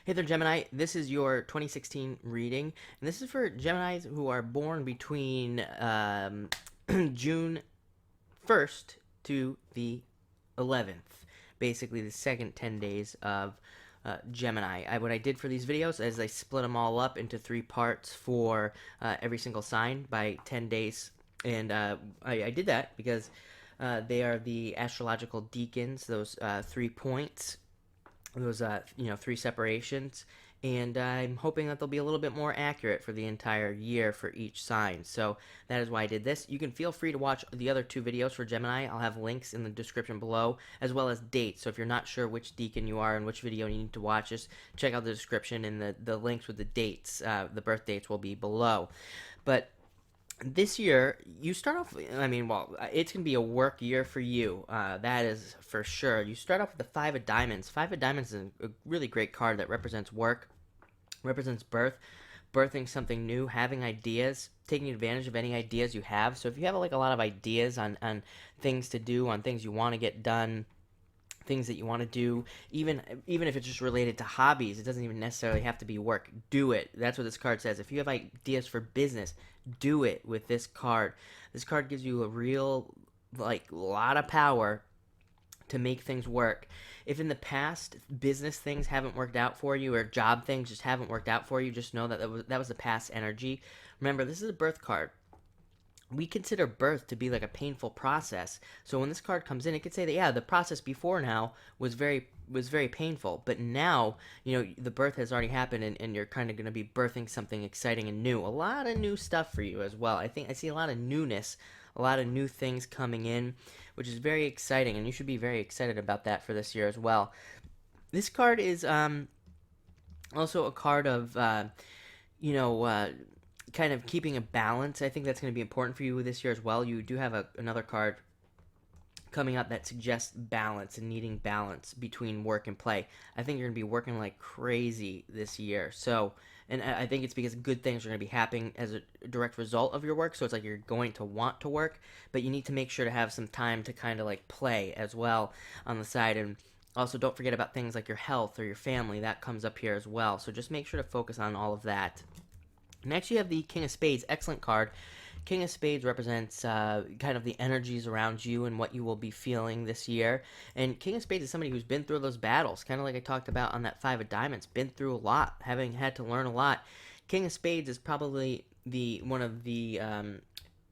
Hey there, Gemini. This is your 2016 reading, and this is for Geminis who are born between June 1st to the 11th. Basically, the second 10 days of Gemini. What I did for these videos is I split them all up into three parts for every single sign by 10 days. And I did that because they are the astrological decans, those 3 points, those three separations, and I'm hoping that they'll be a little bit more accurate for the entire year for each sign. So that is why I did this. You can feel free to watch the other two videos for Gemini. I'll have links in the description below, as well as dates. So if you're not sure which decan you are and which video you need to watch, just check out the description, and the links with the dates, the birth dates, will be below. But this year, you start off, it's going to be a work year for you. That is for sure. You start off with the Five of Diamonds. Five of Diamonds is a really great card that represents work, represents birth, birthing something new, having ideas, taking advantage of any ideas you have. So if you have like a lot of ideas on things to do, on things you want to get done, things that you want to do, even if it's just related to hobbies, it doesn't even necessarily have to be work. Do it. That's what this card says. If you have ideas for business, do it with this card. This card gives you a real lot of power to make things work. If in the past business things haven't worked out for you, or job things just haven't worked out for you, just know that that was the past energy. Remember, this is a birth card. We consider birth to be like a painful process. So when this card comes in, it could say that, yeah, the process before now was very painful, but now, the birth has already happened, and you're kind of going to be birthing something exciting and new. A lot of new stuff for you as well. I think I see a lot of newness, a lot of new things coming in, which is very exciting, and you should be very excited about that for this year as well. This card is also a card of kind of keeping a balance. I think that's going to be important for you this year as well. You do have another card coming up that suggests balance and needing balance between work and play. I think you're going to be working like crazy this year. So, and I think it's because good things are going to be happening as a direct result of your work. So it's like you're going to want to work, but you need to make sure to have some time to kind of like play as well on the side. And also, don't forget about things like your health or your family. That comes up here as well. So just make sure to focus on all of that. Next, you have the King of Spades. Excellent card. King of Spades represents kind of the energies around you and what you will be feeling this year. And King of Spades is somebody who's been through those battles, kind of like I talked about on that Five of Diamonds. Been through a lot, having had to learn a lot. King of Spades is probably one of the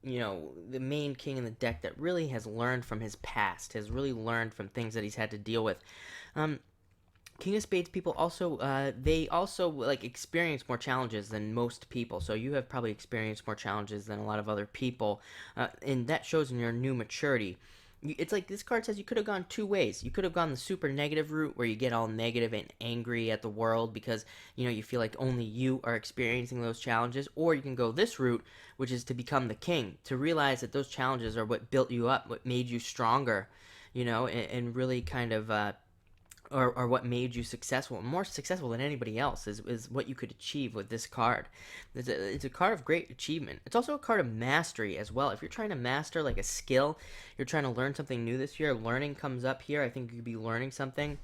the main king in the deck that really has learned from his past, has really learned from things that he's had to deal with. King of Spades people also, they also like experience more challenges than most people. So you have probably experienced more challenges than a lot of other people, and that shows in your new maturity. It's like this card says you could have gone two ways. You could have gone the super negative route where you get all negative and angry at the world because you feel like only you are experiencing those challenges, or you can go this route, which is to become the king, to realize that those challenges are what built you up, what made you stronger, and really kind of or what made you successful, more successful than anybody else, is what you could achieve with this card. It's a card of great achievement. It's also a card of mastery as well. If you're trying to master like a skill, you're trying to learn something new this year, learning comes up here. I think you could be learning something.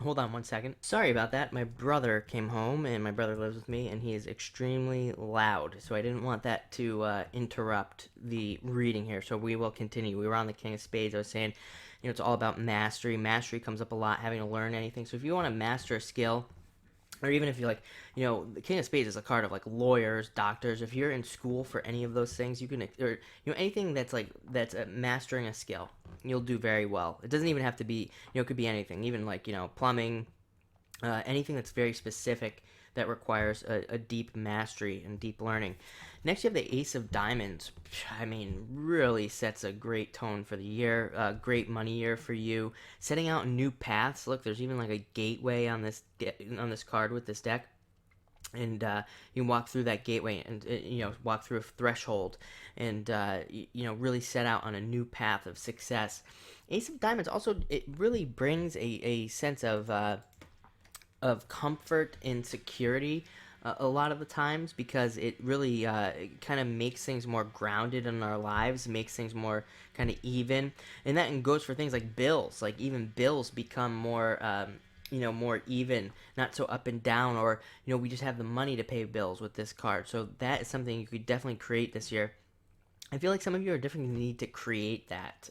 Hold on one second. Sorry about that. My brother came home, and my brother lives with me, and he is extremely loud. So I didn't want that to interrupt the reading here. So we will continue. We were on the King of Spades. I was saying, it's all about mastery. Mastery comes up a lot, having to learn anything. So if you want to master a skill, or even if you're like, the King of Spades is a card of like lawyers, doctors. If you're in school for any of those things, you can, or anything that's mastering a skill, you'll do very well. It doesn't even have to be, it could be anything, even like plumbing, anything that's very specific that requires a deep mastery and deep learning. Next, you have the Ace of Diamonds. I mean, really sets a great tone for the year. Great money year for you. Setting out new paths. Look, there's even like a gateway on this card with this deck. And you can walk through that gateway and walk through a threshold and really set out on a new path of success. Ace of Diamonds also, it really brings a sense of comfort and security a lot of the times, because it really kind of makes things more grounded in our lives, makes things more kind of even, and that goes for things like bills. Like even bills become more more even, not so up and down, or we just have the money to pay bills with this card. So that is something you could definitely create this year. I feel like some of you are definitely going to need to create that,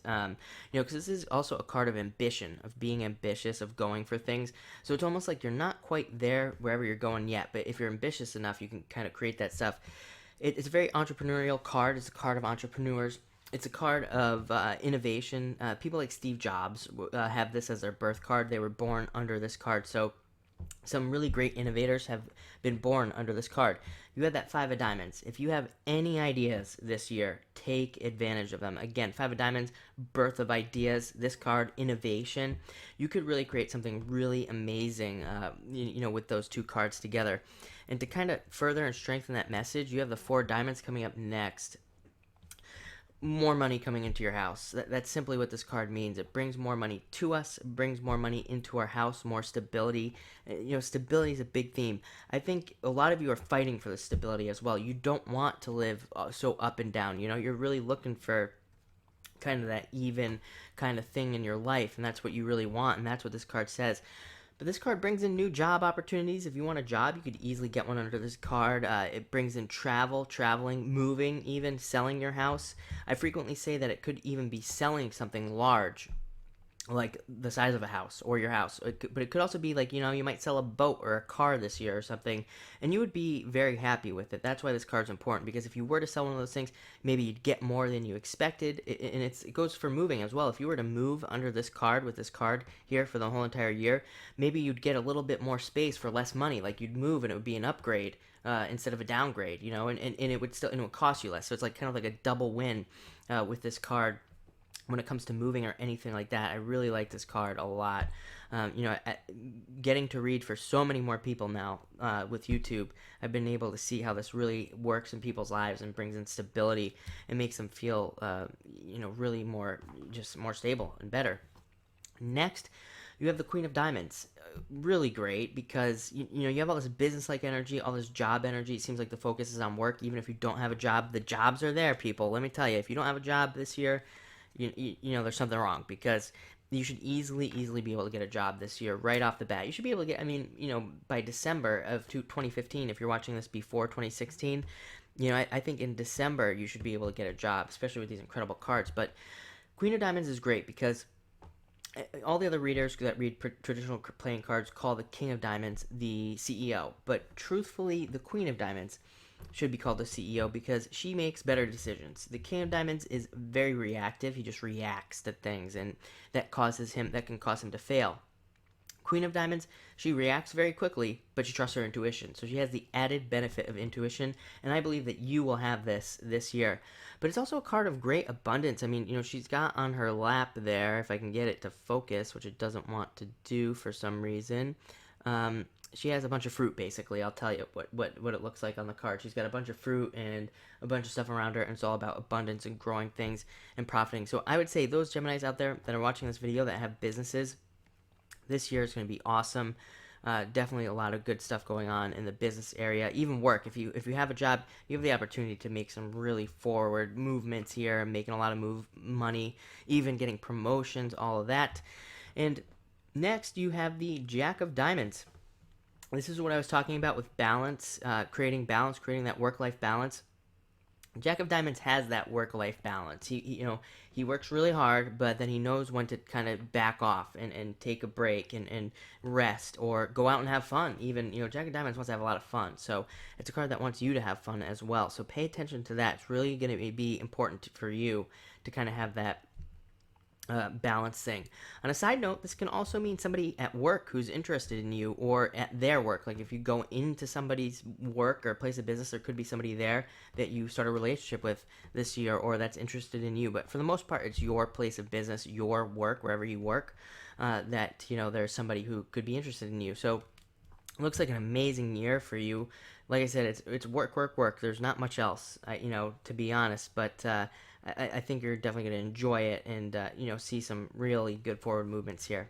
because this is also a card of ambition, of being ambitious, of going for things. So it's almost like you're not quite there wherever you're going yet, but if you're ambitious enough, you can kind of create that stuff. It's a very entrepreneurial card. It's a card of entrepreneurs. It's a card of innovation. People like Steve Jobs have this as their birth card. They were born under this card. So some really great innovators have been born under this card. You have that five of diamonds. If you have any ideas this year, take advantage of them. Again, five of diamonds, birth of ideas. This card, innovation. You could really create something really amazing, with those two cards together. And to kind of further and strengthen that message, you have the four diamonds coming up next. More money coming into your house. That's simply what this card means. It brings more money to us, brings more money into our house, more stability. Stability is a big theme. I think a lot of you are fighting for the stability as well. You don't want to live so up and down. You're really looking for kind of that even kind of thing in your life, and that's what you really want, and that's what this card says. But this card brings in new job opportunities. If you want a job, you could easily get one under this card. It brings in traveling, moving, even selling your house. I frequently say that it could even be selling something large, like the size of a house or your house. But it could also be like, you might sell a boat or a car this year or something, and you would be very happy with it. That's why this card's important, because if you were to sell one of those things, maybe you'd get more than you expected. And it goes for moving as well. If you were to move under this card with this card here for the whole entire year, maybe you'd get a little bit more space for less money. Like you'd move and it would be an upgrade instead of a downgrade, and it would cost you less. So it's like kind of like a double win with this card when it comes to moving or anything like that. I really like this card a lot. Getting to read for so many more people now with YouTube, I've been able to see how this really works in people's lives and brings in stability and makes them feel, really more stable and better. Next, you have the Queen of Diamonds. Really great because you have all this business-like energy, all this job energy. It seems like the focus is on work, even if you don't have a job. The jobs are there, people. Let me tell you, if you don't have a job this year, there's something wrong, because you should easily be able to get a job this year right off the bat. You should be able to get, by December of 2015, if you're watching this before 2016, I think in December you should be able to get a job, especially with these incredible cards. But Queen of Diamonds is great because all the other readers that read traditional playing cards call the King of Diamonds the CEO. But truthfully, the Queen of Diamonds should be called the CEO because she makes better decisions. The King of Diamonds is very reactive. He just reacts to things, and that can cause him to fail. Queen of Diamonds, she reacts very quickly, but she trusts her intuition. So she has the added benefit of intuition, and I believe that you will have this year. But it's also a card of great abundance. I mean, she's got on her lap there, if I can get it to focus, which it doesn't want to do for some reason. She has a bunch of fruit, basically. I'll tell you what it looks like on the card. She's got a bunch of fruit and a bunch of stuff around her, and it's all about abundance and growing things and profiting. So I would say those Geminis out there that are watching this video that have businesses, this year is going to be awesome. Definitely a lot of good stuff going on in the business area. Even work. If you have a job, you have the opportunity to make some really forward movements here, making a lot of money, even getting promotions, all of that. And next, you have the Jack of Diamonds. This is what I was talking about with balance, creating that work-life balance. Jack of Diamonds has that work-life balance. He works really hard, but then he knows when to kind of back off and take a break and rest or go out and have fun. Even, Jack of Diamonds wants to have a lot of fun. So it's a card that wants you to have fun as well. So pay attention to that. It's really going to be important for you to kind of have that balance thing. On a side note, this can also mean somebody at work who's interested in you, or at their work. Like if you go into somebody's work or place of business, there could be somebody there that you start a relationship with this year, or that's interested in you. But for the most part, it's your place of business, your work, wherever you work, that there's somebody who could be interested in you. So it looks like an amazing year for you. Like I said, it's work. There's not much else, to be honest. But I think you're definitely going to enjoy it and see some really good forward movements here.